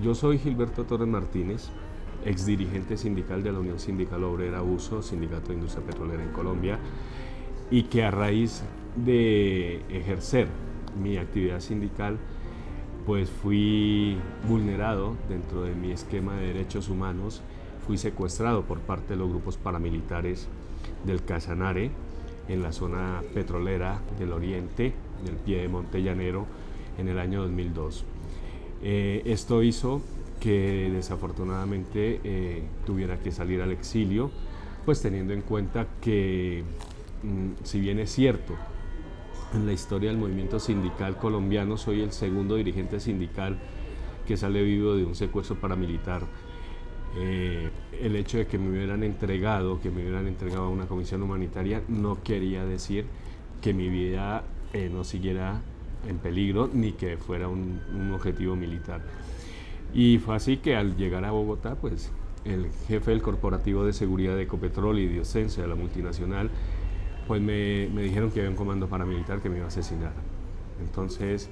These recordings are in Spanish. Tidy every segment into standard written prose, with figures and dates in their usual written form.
yo soy Gilberto Torres Martínez, ex dirigente sindical de la Unión Sindical Obrera USO, Sindicato de Industria Petrolera en Colombia, y que a raíz de ejercer mi actividad sindical, pues fui vulnerado dentro de mi esquema de derechos humanos, fui secuestrado por parte de los grupos paramilitares del Casanare en la zona petrolera del oriente, del Piedemonte Llanero, en el año 2002. Esto hizo que desafortunadamente tuviera que salir al exilio, pues teniendo en cuenta que, si bien es cierto, en la historia del movimiento sindical colombiano soy el segundo dirigente sindical que sale vivo de un secuestro paramilitar, el hecho de que me hubieran entregado a una comisión humanitaria no quería decir que mi vida no siguiera en peligro ni que fuera un objetivo militar. Y fue así que al llegar a Bogotá, pues el jefe del corporativo de seguridad de Ecopetrol y de Ocensa, de la multinacional, pues me dijeron que había un comando paramilitar que me iba a asesinar. Entonces,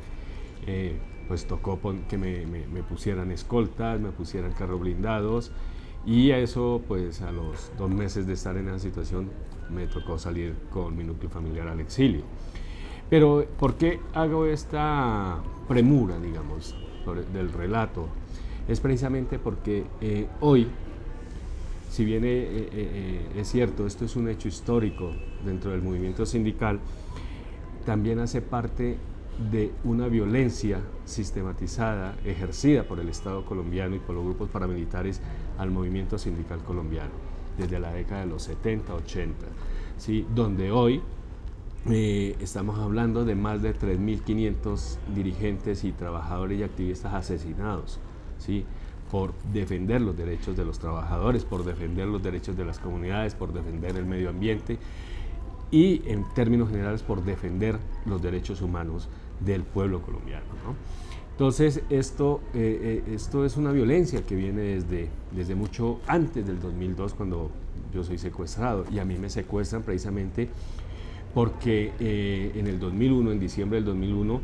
pues tocó que me pusieran escoltas, me pusieran carros blindados, y a eso, pues a los 2 meses de estar en esa situación, me tocó salir con mi núcleo familiar al exilio. Pero, ¿por qué hago esta premura, digamos, del relato? Es precisamente porque hoy, si bien es cierto, esto es un hecho histórico dentro del movimiento sindical, también hace parte de una violencia sistematizada, ejercida por el Estado colombiano y por los grupos paramilitares al movimiento sindical colombiano, desde la década de los 70, 80, ¿sí? Donde hoy estamos hablando de más de 3.500 dirigentes y trabajadores y activistas asesinados, ¿sí? Por defender los derechos de los trabajadores, por defender los derechos de las comunidades, por defender el medio ambiente y, en términos generales, por defender los derechos humanos del pueblo colombiano, ¿no? Entonces, esto es una violencia que viene desde mucho antes del 2002, cuando yo soy secuestrado, y a mí me secuestran precisamente porque en el 2001, en diciembre del 2001,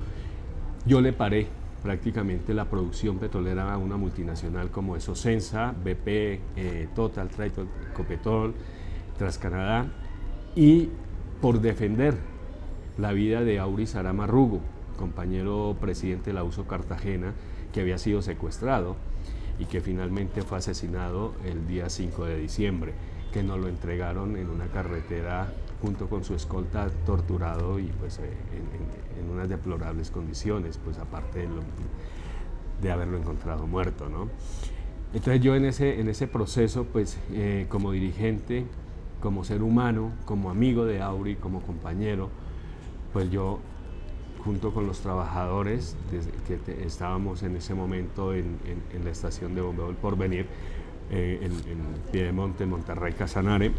yo le paré prácticamente la producción petrolera a una multinacional como es Ocensa, BP, Total, Triton, Ecopetrol, Transcanadá, y por defender la vida de Aury Sarama Rugo, compañero presidente de la USO Cartagena, que había sido secuestrado y que finalmente fue asesinado el día 5 de diciembre, que nos lo entregaron en una carretera junto con su escolta, torturado y pues en unas deplorables condiciones, pues aparte de haberlo encontrado muerto, ¿no? Entonces yo en ese proceso, pues como dirigente, como ser humano, como amigo de Aury, como compañero, pues yo, junto con los trabajadores que estábamos en ese momento en la estación de bombeo del Porvenir, en Piedemonte, Monterrey, Casanare,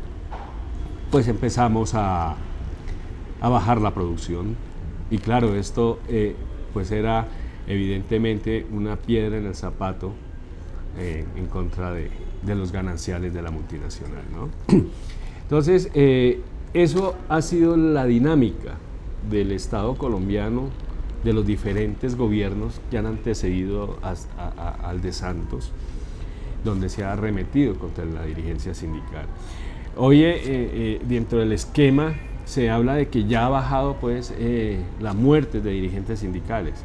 pues empezamos a bajar la producción. Y claro, esto pues era evidentemente una piedra en el zapato en contra de los gananciales de la multinacional, ¿no? Entonces, eso ha sido la dinámica del Estado colombiano, de los diferentes gobiernos que han antecedido al de Santos, donde se ha arremetido contra la dirigencia sindical. Hoy, dentro del esquema, se habla de que ya ha bajado pues, la muerte de dirigentes sindicales,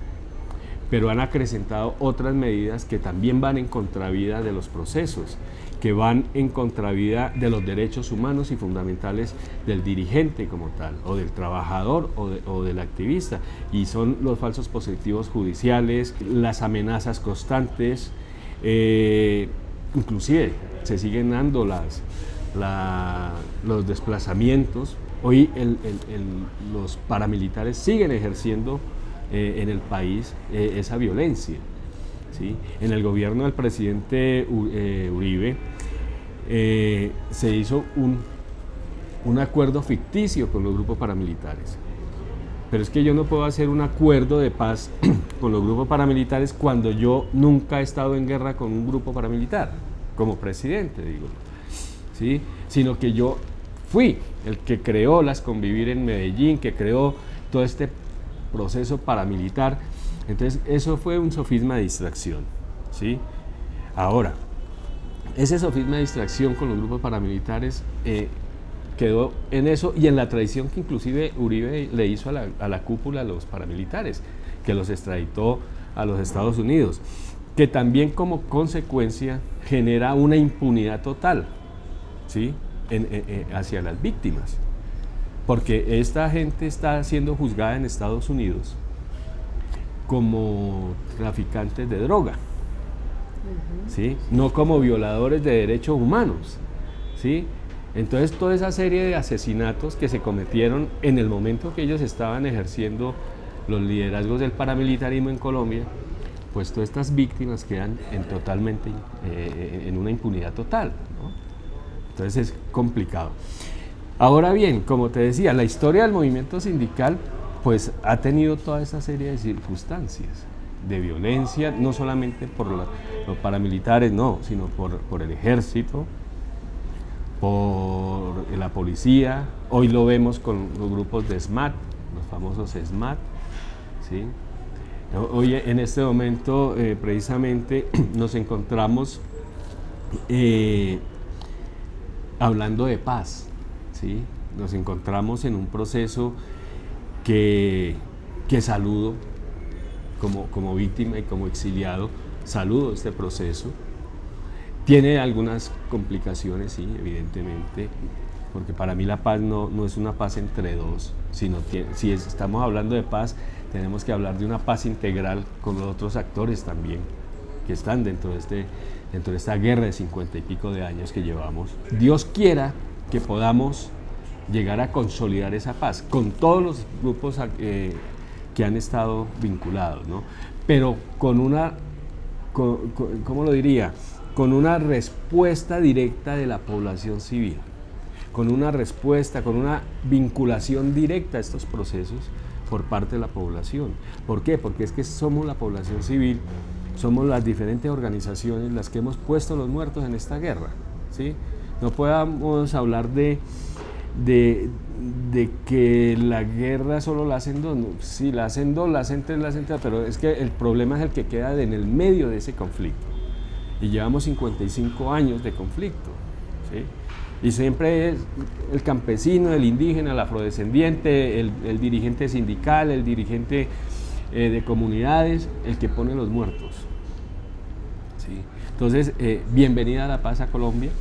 pero han acrecentado otras medidas que también van en contravía de los procesos, que van en contravía de los derechos humanos y fundamentales del dirigente como tal, o del trabajador o del activista, y son los falsos positivos judiciales, las amenazas constantes, inclusive se siguen dando los desplazamientos. Hoy los paramilitares siguen ejerciendo en el país esa violencia, ¿sí? En el gobierno del presidente Uribe se hizo un acuerdo ficticio con los grupos paramilitares. Pero es que yo no puedo hacer un acuerdo de paz con los grupos paramilitares cuando yo nunca he estado en guerra con un grupo paramilitar, como presidente, digo, ¿sí? Sino que yo fui el que creó las Convivir en Medellín, que creó todo este proceso paramilitar. Entonces, eso fue un sofisma de distracción, ¿sí? Ahora, ese sofisma de distracción con los grupos paramilitares quedó en eso y en la traición que inclusive Uribe le hizo a la cúpula a los paramilitares, que los extraditó a los Estados Unidos, que también como consecuencia genera una impunidad total, ¿sí? Hacia las víctimas, porque esta gente está siendo juzgada en Estados Unidos como traficantes de droga, ¿sí? No como violadores de derechos humanos, ¿sí? Entonces toda esa serie de asesinatos que se cometieron en el momento que ellos estaban ejerciendo los liderazgos del paramilitarismo en Colombia, pues todas estas víctimas quedan totalmente en una impunidad total, ¿no? Entonces es complicado. Ahora bien, como te decía, la historia del movimiento sindical pues ha tenido toda esa serie de circunstancias de violencia, no solamente por los paramilitares, no, sino por el ejército, por la policía. Hoy lo vemos con los grupos de SMAT, los famosos SMAT, ¿sí? Hoy en este momento precisamente nos encontramos hablando de paz, ¿sí? Nos encontramos en un proceso que saludo como víctima y como exiliado, saludo este proceso. Tiene algunas complicaciones, sí, evidentemente, porque para mí la paz no es una paz entre dos, sino si estamos hablando de paz, tenemos que hablar de una paz integral con los otros actores también, que están dentro de esta guerra de 50 y pico de años que llevamos. Dios quiera que podamos llegar a consolidar esa paz con todos los grupos que han estado vinculados, ¿no? Pero con una, ¿cómo lo diría? Con una respuesta directa de la población civil, con una respuesta, con una vinculación directa a estos procesos por parte de la población. ¿Por qué? Porque es que somos la población civil, somos las diferentes organizaciones las que hemos puesto los muertos en esta guerra, ¿sí? No podamos hablar de que la guerra solo la hacen dos, no, sí, la hacen dos, la hacen tres, pero es que el problema es el que queda en el medio de ese conflicto. Y llevamos 55 años de conflicto, ¿sí? Y siempre es el campesino, el indígena, el afrodescendiente, el dirigente sindical, el dirigente de comunidades, el que pone los muertos, ¿sí? Entonces, bienvenida a la paz a Colombia,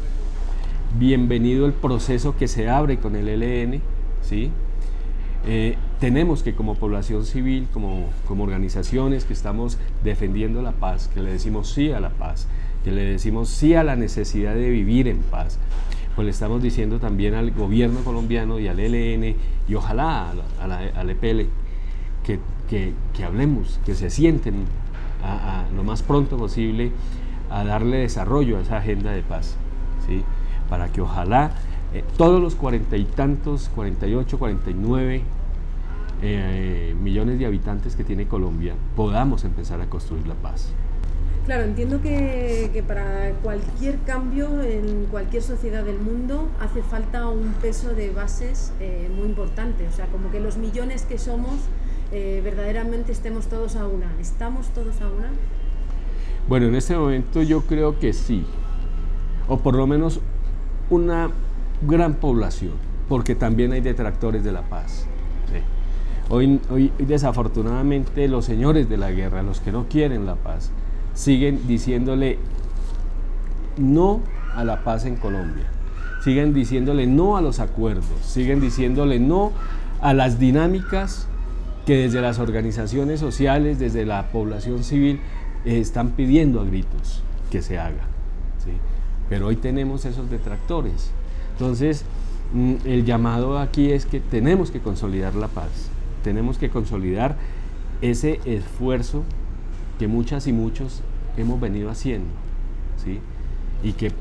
bienvenido el proceso que se abre con el ELN, ¿sí? Tenemos que como población civil, como organizaciones que estamos defendiendo la paz, que le decimos sí a la paz, que le decimos sí a la necesidad de vivir en paz, pues le estamos diciendo también al gobierno colombiano y al ELN y ojalá al EPL que hablemos, que se sienten a lo más pronto posible a darle desarrollo a esa agenda de paz, ¿sí? Para que ojalá todos los 40 y tantos, 48, 49 millones de habitantes que tiene Colombia podamos empezar a construir la paz. Claro, entiendo que para cualquier cambio en cualquier sociedad del mundo hace falta un peso de bases muy importante, o sea, como que los millones que somos verdaderamente estemos todos a una. ¿Estamos todos a una? Bueno, en este momento yo creo que sí, o por lo menos una gran población, porque también hay detractores de la paz, ¿sí? Hoy desafortunadamente los señores de la guerra, los que no quieren la paz, siguen diciéndole no a la paz en Colombia, siguen diciéndole no a los acuerdos, siguen diciéndole no a las dinámicas que desde las organizaciones sociales, desde la población civil, están pidiendo a gritos que se haga, ¿sí? Pero hoy tenemos esos detractores. Entonces, el llamado aquí es que tenemos que consolidar la paz, tenemos que consolidar ese esfuerzo que muchas y muchos hemos venido haciendo, ¿sí? Y que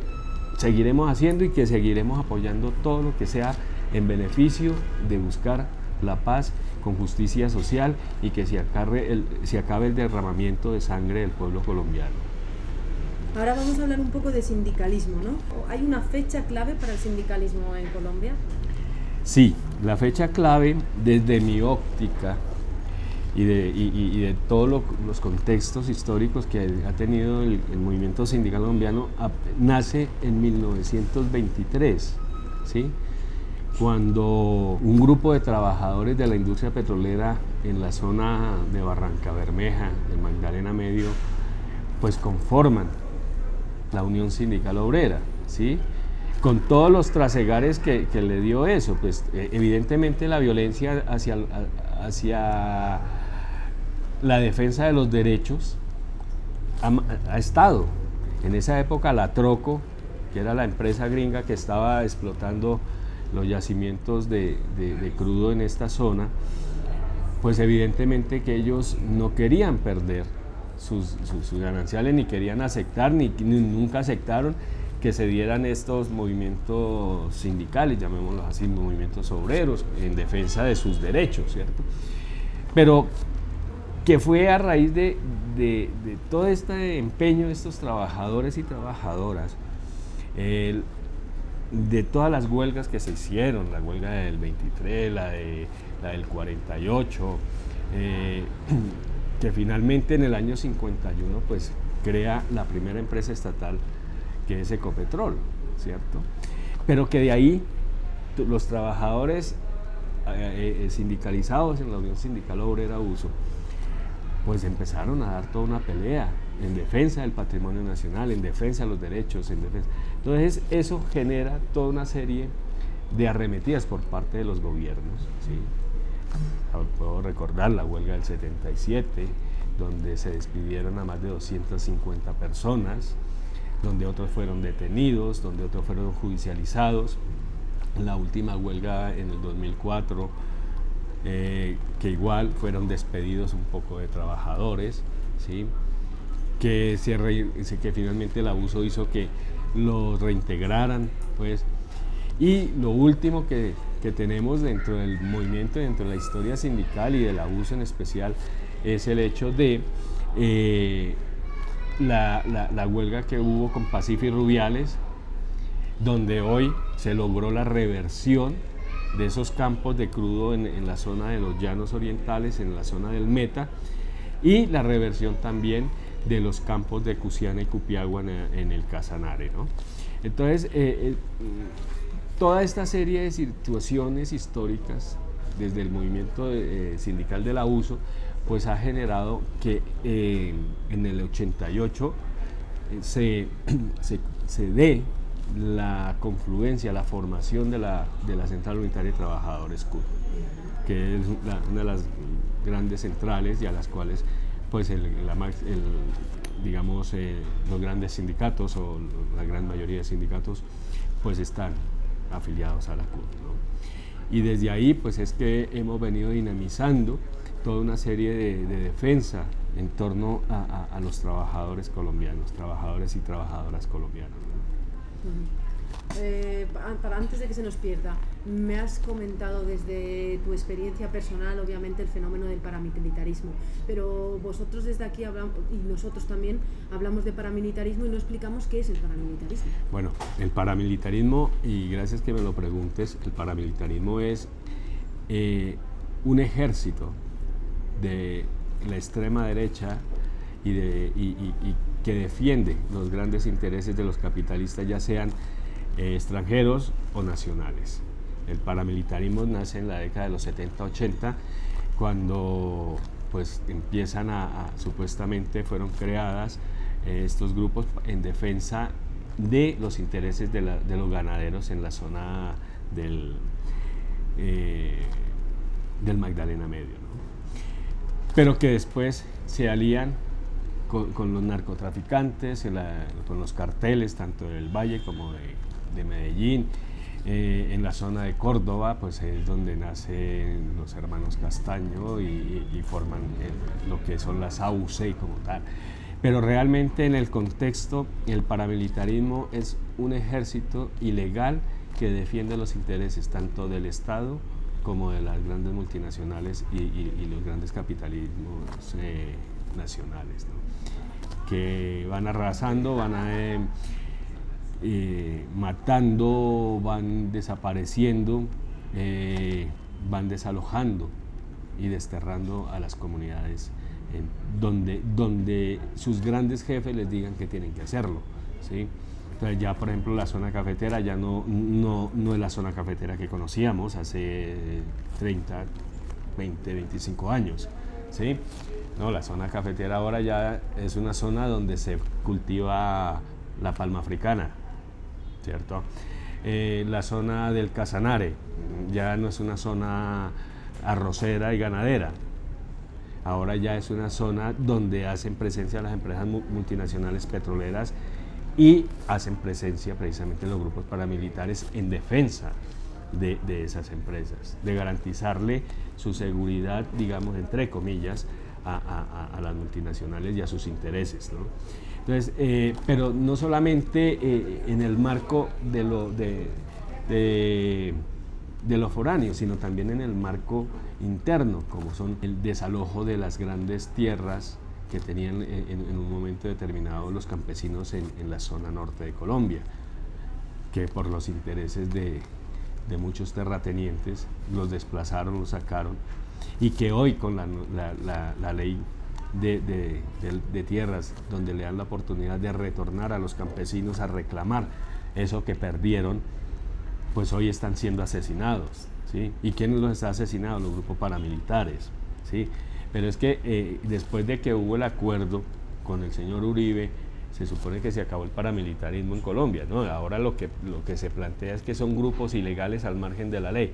seguiremos haciendo y que seguiremos apoyando todo lo que sea en beneficio de buscar la paz con justicia social y que se acabe el derramamiento de sangre del pueblo colombiano. Ahora vamos a hablar un poco de sindicalismo, ¿no? ¿Hay una fecha clave para el sindicalismo en Colombia? Sí, la fecha clave desde mi óptica de todos los contextos históricos que ha tenido el movimiento sindical colombiano, nace en 1923, ¿sí? Cuando un grupo de trabajadores de la industria petrolera en la zona de Barranca Bermeja, del Magdalena Medio, pues conforman la Unión Sindical Obrera, ¿sí? Con todos los trasegares que le dio eso, pues evidentemente la violencia hacia la defensa de los derechos ha estado. En esa época la Troco, que era la empresa gringa que estaba explotando los yacimientos de crudo en esta zona, pues evidentemente que ellos no querían perder sus gananciales, ni querían aceptar, ni nunca aceptaron que se dieran estos movimientos sindicales, llamémoslos así, movimientos obreros, en defensa de sus derechos, ¿cierto? Pero que fue a raíz de todo este empeño de estos trabajadores y trabajadoras, de todas las huelgas que se hicieron, la huelga del 23, la del 48, que finalmente en el año 51 pues crea la primera empresa estatal, que es Ecopetrol, ¿cierto? Pero que de ahí los trabajadores sindicalizados en la Unión Sindical Obrera Uso, pues empezaron a dar toda una pelea en defensa del patrimonio nacional, en defensa de los derechos, en defensa. Entonces eso genera toda una serie de arremetidas por parte de los gobiernos, ¿sí? Puedo recordar la huelga del 77, donde se despidieron a más de 250 personas, donde otros fueron detenidos, donde otros fueron judicializados. La última huelga en el 2004, que igual fueron despedidos un poco de trabajadores, ¿sí? que finalmente el abuso hizo que los reintegraran, pues. Y lo último que tenemos dentro del movimiento, dentro de la historia sindical y del abuso en especial, es el hecho de la huelga que hubo con Pacífico y Rubiales, donde hoy se logró la reversión de esos campos de crudo en la zona de los Llanos Orientales, en la zona del Meta, y la reversión también de los campos de Cusiana y Cupiagua en el Casanare, ¿no? Entonces, toda esta serie de situaciones históricas desde el movimiento sindical del abuso, pues ha generado que en el 88 se dé la confluencia, la formación de la Central Unitaria de Trabajadores CUT, que es una de las grandes centrales y a las cuales pues digamos los grandes sindicatos o la gran mayoría de sindicatos pues están afiliados a la CUT, ¿no? Y desde ahí pues es que hemos venido dinamizando toda una serie de defensa en torno a los trabajadores colombianos, trabajadores y trabajadoras colombianos, ¿no? Para antes de que se nos pierda, me has comentado desde tu experiencia personal, obviamente, el fenómeno del paramilitarismo, pero vosotros desde aquí hablamos, y nosotros también hablamos de paramilitarismo y no explicamos qué es el paramilitarismo. Bueno, el paramilitarismo, y gracias que me lo preguntes, el paramilitarismo es un ejército de la extrema derecha y que defiende los grandes intereses de los capitalistas, ya sean extranjeros o nacionales. El paramilitarismo nace en la década de los 70-80, cuando pues empiezan supuestamente fueron creadas estos grupos en defensa de los intereses de los ganaderos en la zona del Magdalena Medio, ¿no? Pero que después se alían con los narcotraficantes, con los carteles, tanto del Valle como de Medellín. En la zona de Córdoba, pues es donde nacen los hermanos Castaño y forman lo que son las AUC como tal. Pero realmente en el contexto, el paramilitarismo es un ejército ilegal que defiende los intereses tanto del Estado como de las grandes multinacionales y los grandes capitalismos nacionales, ¿no? Que van arrasando, van matando, van desapareciendo, van desalojando y desterrando a las comunidades donde sus grandes jefes les digan que tienen que hacerlo, ¿sí? Entonces ya, por ejemplo, la zona cafetera ya no es la zona cafetera que conocíamos hace 30, 20, 25 años, ¿sí? No, la zona cafetera ahora ya es una zona donde se cultiva la palma africana, ¿cierto? La zona del Casanare ya no es una zona arrocera y ganadera. Ahora ya es una zona donde hacen presencia las empresas multinacionales petroleras y hacen presencia precisamente los grupos paramilitares en defensa de esas empresas, de garantizarle su seguridad, digamos, entre comillas, a las multinacionales y a sus intereses, ¿no? Entonces, pero no solamente en el marco de lo foráneo, sino también en el marco interno, como son el desalojo de las grandes tierras que tenían en un momento determinado los campesinos en la zona norte de Colombia, que por los intereses de muchos terratenientes los desplazaron, los sacaron, y que hoy con la ley de tierras, donde le dan la oportunidad de retornar a los campesinos a reclamar eso que perdieron, pues hoy están siendo asesinados, ¿sí? ¿Y quién los está asesinando? Los grupos paramilitares, ¿sí? Pero es que después de que hubo el acuerdo con el señor Uribe, se supone que se acabó el paramilitarismo en Colombia, ¿no? Ahora lo que se plantea es que son grupos ilegales al margen de la ley,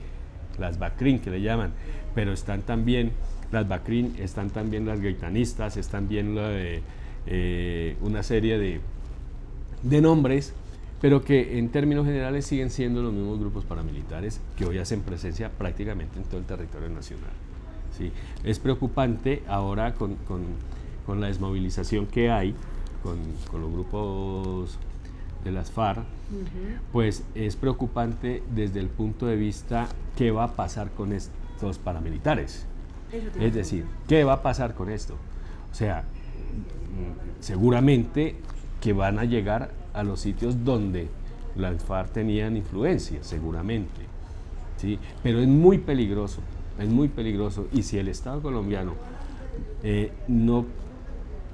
las BACRIM que le llaman, pero están también las BACRIM, están también las gaitanistas, están bien una serie de nombres, pero que en términos generales siguen siendo los mismos grupos paramilitares que hoy hacen presencia prácticamente en todo el territorio nacional, ¿sí? Es preocupante ahora con la desmovilización que hay, con los grupos de las FARC, pues es preocupante desde el punto de vista qué va a pasar con estos paramilitares. Es decir, ¿qué va a pasar con esto? O sea, seguramente que van a llegar a los sitios donde las FARC tenían influencia, seguramente, ¿sí? Pero es muy peligroso, y si el Estado colombiano no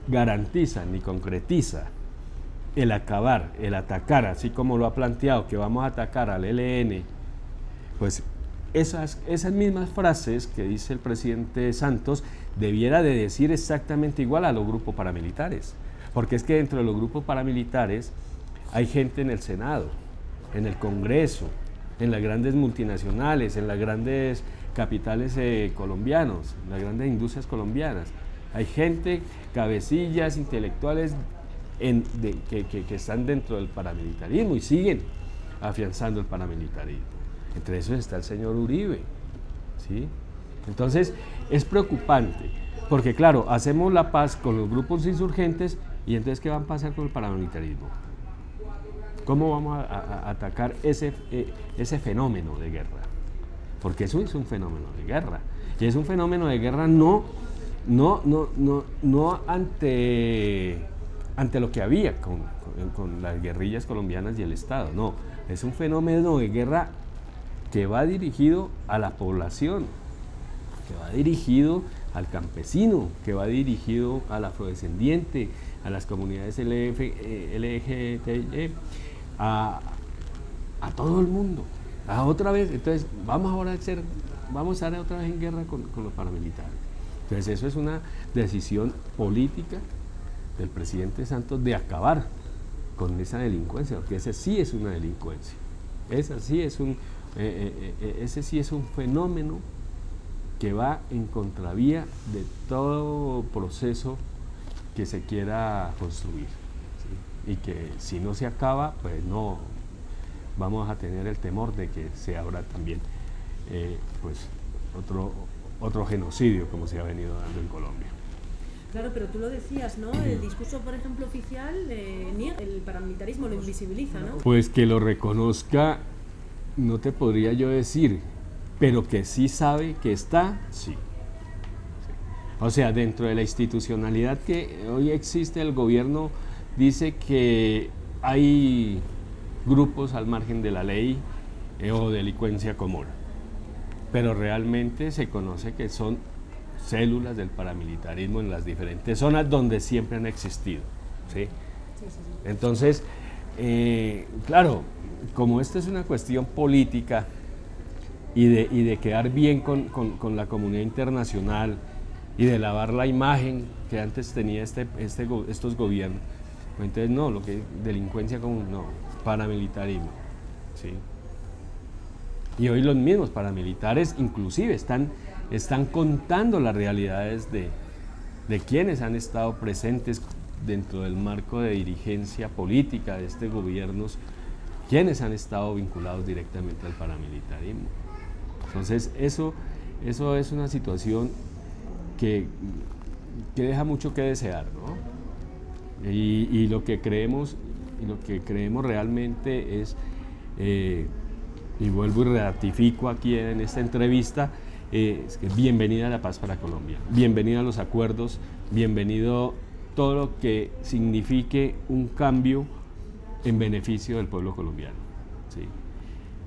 garantiza ni concretiza el atacar, así como lo ha planteado, que vamos a atacar al ELN, pues esas mismas frases que dice el presidente Santos debiera de decir exactamente igual a los grupos paramilitares, porque es que dentro de los grupos paramilitares hay gente en el Senado, en el Congreso, en las grandes multinacionales, en las grandes capitales colombianos, en las grandes industrias colombianas. Hay gente, cabecillas, intelectuales que están dentro del paramilitarismo y siguen afianzando el paramilitarismo. Entre esos está el señor Uribe, ¿sí? Entonces, es preocupante, porque claro, hacemos la paz con los grupos insurgentes y entonces, ¿qué va a pasar con el paramilitarismo? ¿Cómo vamos a atacar ese fenómeno de guerra? Porque eso es un fenómeno de guerra, y es un fenómeno de guerra no ante lo que había con las guerrillas colombianas y el Estado, no, es un fenómeno de guerra que va dirigido a la población, que va dirigido al campesino, que va dirigido al afrodescendiente, a las comunidades LGTB, a todo el mundo. Otra vez, entonces vamos a estar otra vez en guerra con los paramilitares. Entonces eso es una decisión política del presidente Santos de acabar con esa delincuencia, porque esa sí es una delincuencia, ese sí es un fenómeno que va en contravía de todo proceso que se quiera construir, ¿sí? Y que si no se acaba, pues no vamos a tener el temor de que se abra también pues otro genocidio como se ha venido dando en Colombia. Claro, pero tú lo decías, ¿no? El discurso, por ejemplo, oficial niega el paramilitarismo, lo invisibiliza, ¿no? Pues que lo reconozca, no te podría yo decir, pero que sí sabe que está, sí. O sea, dentro de la institucionalidad que hoy existe, el gobierno dice que hay grupos al margen de la ley o delincuencia común, pero realmente se conoce que son células del paramilitarismo en las diferentes zonas donde siempre han existido, ¿sí? Entonces, claro, como esto es una cuestión política y de quedar bien con la comunidad internacional y de lavar la imagen que antes tenía estos gobiernos, pues entonces no, lo que delincuencia común, no, paramilitarismo, ¿sí? Y hoy los mismos paramilitares inclusive están contando las realidades de quienes han estado presentes dentro del marco de dirigencia política de este gobierno, quienes han estado vinculados directamente al paramilitarismo. Entonces eso es una situación que deja mucho que desear, ¿no? Y lo que creemos realmente es, y vuelvo y ratifico aquí en esta entrevista, es que bienvenida a la paz para Colombia, bienvenida a los acuerdos, bienvenido todo lo que signifique un cambio en beneficio del pueblo colombiano, ¿sí?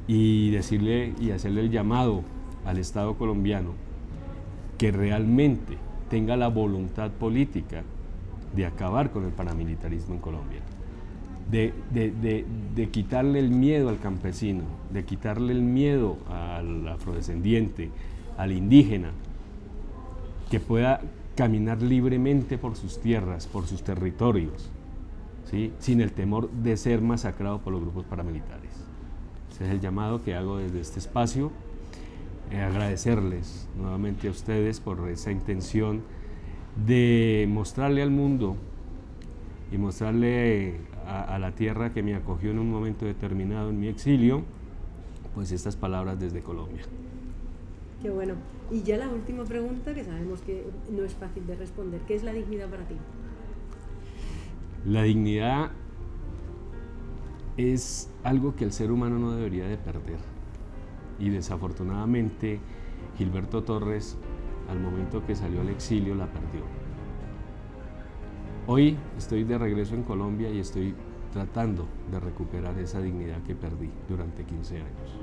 Y decirle y hacerle el llamado al Estado colombiano que realmente tenga la voluntad política de acabar con el paramilitarismo en Colombia, de quitarle el miedo al campesino, de quitarle el miedo al afrodescendiente, al indígena, que pueda caminar libremente por sus tierras, por sus territorios, ¿sí? Sin el temor de ser masacrado por los grupos paramilitares. Ese es el llamado que hago desde este espacio. Agradecerles nuevamente a ustedes por esa intención de mostrarle al mundo y mostrarle a la tierra que me acogió en un momento determinado en mi exilio, pues estas palabras desde Colombia. Qué bueno. Y ya la última pregunta, que sabemos que no es fácil de responder. ¿Qué es la dignidad para ti? La dignidad es algo que el ser humano no debería de perder. Y desafortunadamente Gilberto Torres, al momento que salió al exilio, la perdió. Hoy estoy de regreso en Colombia y estoy tratando de recuperar esa dignidad que perdí durante 15 años.